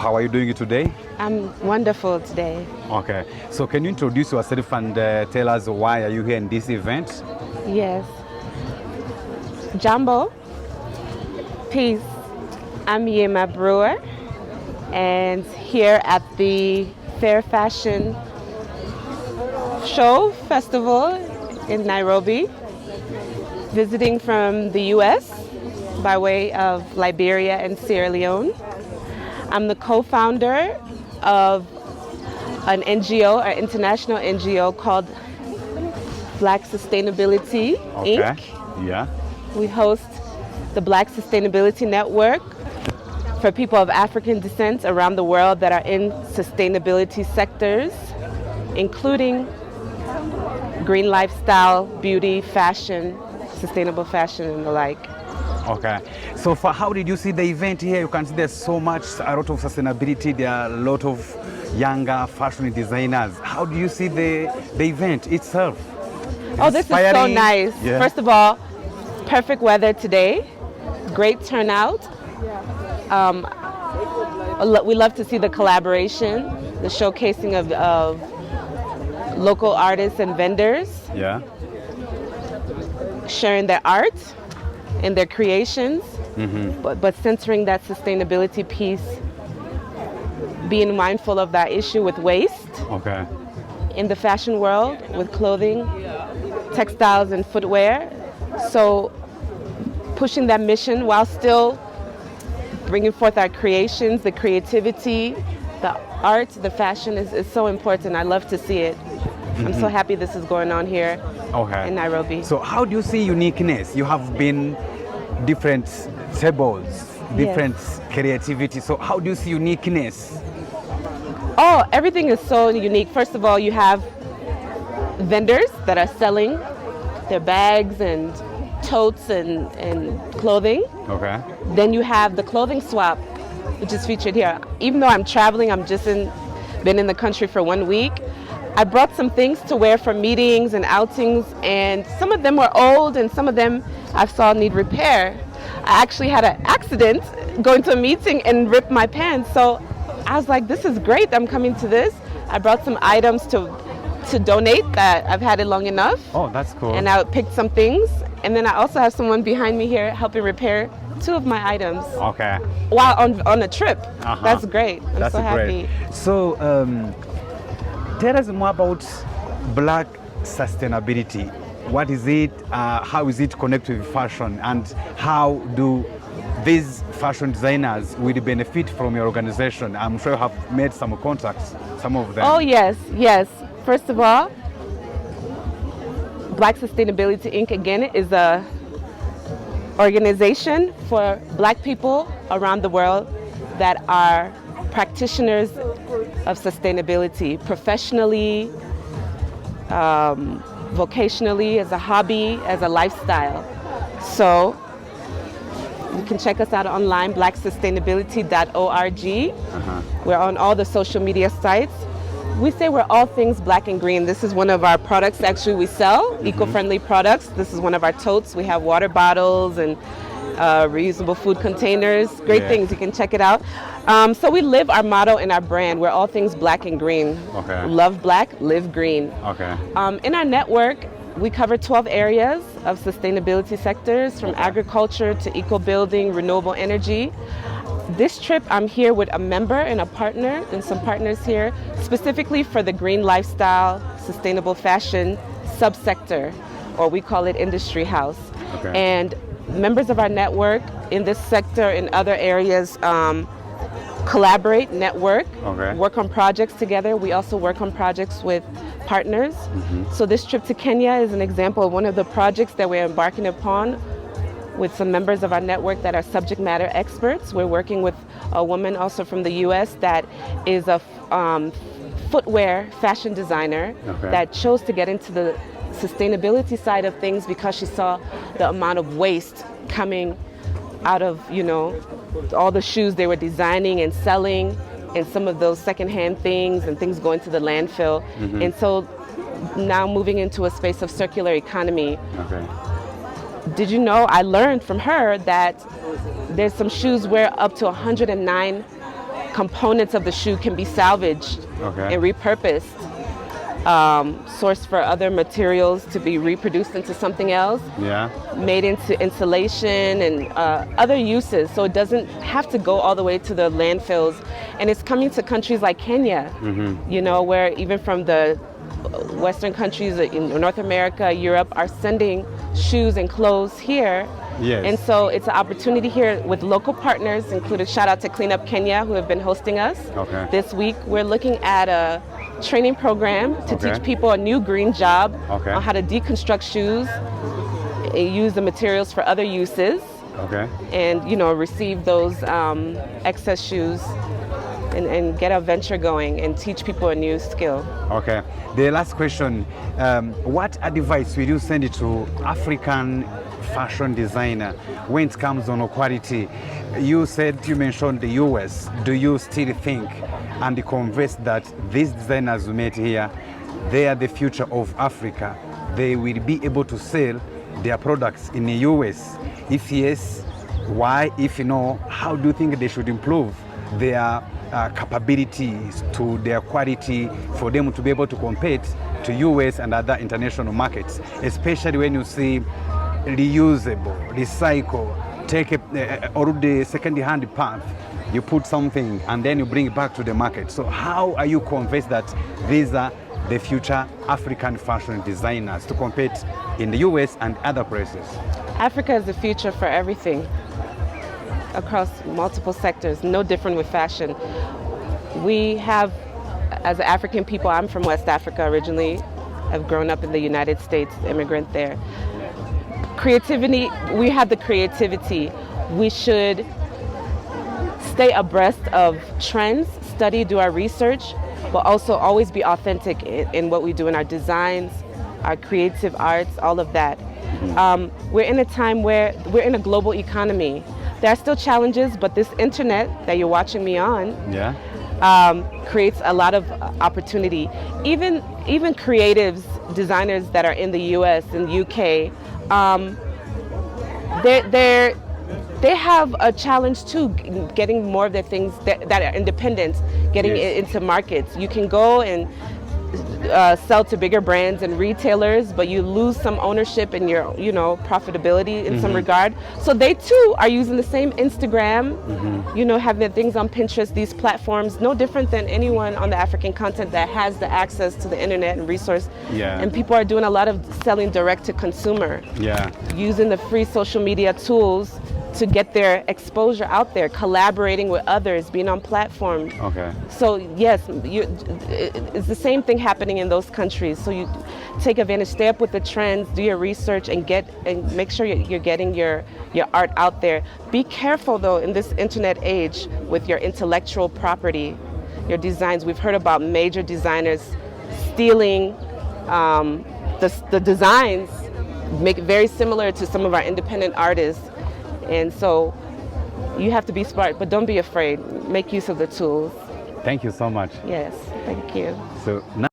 how are you doing today? I'm wonderful today. Okay, so can you introduce yourself and tell us why are you here in this event? Yes. Jumbo, peace. I'm YEAMAH Brewer, and here at the Fair Fashion Show Festival in Nairobi, visiting from the US by way of Liberia and Sierra Leone. I'm the co-founder of an NGO, an international NGO called Black Sustainability Inc. Yeah. We host the Black Sustainability Network for people of African descent around the world that are in sustainability sectors, including green lifestyle, beauty, fashion, sustainable fashion, and the like. Okay, so how did you see the event here? You can see there's a lot of sustainability. There are a lot of younger fashion designers. How do you see the event itself? Oh, this is so nice. Yeah. First of all, perfect weather today, great turnout. We love to see the collaboration, the showcasing of local artists and vendors. Yeah. Sharing their art and their creations, but centering that sustainability piece, being mindful of that issue with waste. Okay. In the fashion world, with clothing, textiles, and footwear. So pushing that mission while still bringing forth our creations, the creativity, the art, the fashion is so important. I love to see it. I'm so happy this is going on here in Nairobi. So how do you see uniqueness? You have been different tables, different creativity. So how do you see uniqueness? Oh, everything is so unique. First of all, you have vendors that are selling their bags and totes and clothing. Okay. Then you have the clothing swap, which is featured here. Even though I'm traveling, been in the country for 1 week. I brought some things to wear for meetings and outings, and some of them were old and some of them I saw need repair. I actually had an accident going to a meeting and ripped my pants. So I was like, this is great, I'm coming to this. I brought some items to donate that I've had it long enough. Oh, that's cool. And I picked some things. And then I also have someone behind me here helping repair 2 of my items. Okay. While on a trip. That's great. I'm so happy. So tell us more about Black sustainability. What is it? How is it connected with fashion? And how do these fashion designers will benefit from your organization? I'm sure you have made some contacts, some of them. Oh, yes. First of all, Black Sustainability Inc. again is a organization for Black people around the world that are practitioners of sustainability, professionally, vocationally, as a hobby, as a lifestyle. So you can check us out online, blacksustainability.org. We're on all the social media sites. We say we're all things black and green. This is one of our products actually we sell, eco-friendly products. This is one of our totes. We have water bottles and reusable food containers. Great things, you can check it out. So we live our motto in our brand. We're all things black and green. Okay. Love black, live green. Okay. In our network, we cover 12 areas of sustainability sectors, from agriculture to eco-building, renewable energy. This trip, I'm here with a member and a partner and some partners here, specifically for the green lifestyle, sustainable fashion subsector, or we call it industry house. Okay. And members of our network in this sector and other areas collaborate, network, work on projects together. We also work on projects with partners. So this trip to Kenya is an example of one of the projects that we're embarking upon with some members of our network that are subject matter experts. We're working with a woman also from the US that is a footwear fashion designer that chose to get into the sustainability side of things because she saw the amount of waste coming out of, all the shoes they were designing and selling, and some of those secondhand things and things going to the landfill. And so now moving into a space of circular economy. Did you know, I learned from her that there's some shoes where up to 109 components of the shoe can be salvaged and repurposed, sourced for other materials to be reproduced into something else, made into insulation and other uses, so it doesn't have to go all the way to the landfills. And it's coming to countries like Kenya, you know, where even from the Western countries in North America, Europe, are sending shoes and clothes here. And so it's an opportunity here with local partners, including shout out to Clean Up Kenya, who have been hosting us. This week we're looking at a training program to teach people a new green job on how to deconstruct shoes and use the materials for other uses, and, you know, receive those excess shoes and get a venture going and teach people a new skill. The last question, what advice will you send to African fashion designer when it comes on quality? You mentioned the US. Do you still think and convince that these designers we met here, they are the future of Africa? They will be able to sell their products in the US? If yes, why? If no, how do you think they should improve their capabilities to their quality for them to be able to compete to US and other international markets, especially when you see reusable, recycle, take or the second-hand path, you put something and then you bring it back to the market. So how are you convinced that these are the future African fashion designers to compete in the US and other places? Africa is the future for everything across multiple sectors, no different with fashion. We have, as African people, I'm from West Africa originally, I've grown up in the United States, immigrant there. Creativity, we have the creativity. We should stay abreast of trends, study, do our research, but also always be authentic in what we do in our designs, our creative arts, all of that. We're in a time where we're in a global economy. There are still challenges, but this internet that you're watching me on creates a lot of opportunity. Even creatives, designers that are in the US and UK, they have a challenge too, getting more of their things that are independent, getting it into markets. You can go and sell to bigger brands and retailers, but you lose some ownership in your, you know, profitability in some regard. So they too are using the same Instagram, you know, having their things on Pinterest, these platforms, no different than anyone on the African continent that has the access to the internet and resource. And people are doing a lot of selling direct to consumer, using the free social media tools to get their exposure out there, collaborating with others, being on platforms. So yes, it's the same thing happening in those countries. So you take advantage, stay up with the trends, do your research, and make sure you're getting your art out there. Be careful though in this internet age with your intellectual property, your designs. We've heard about major designers stealing the designs, make it very similar to some of our independent artists. And so you have to be smart, but don't be afraid. Make use of the tools. Thank you so much. Yes, thank you. So now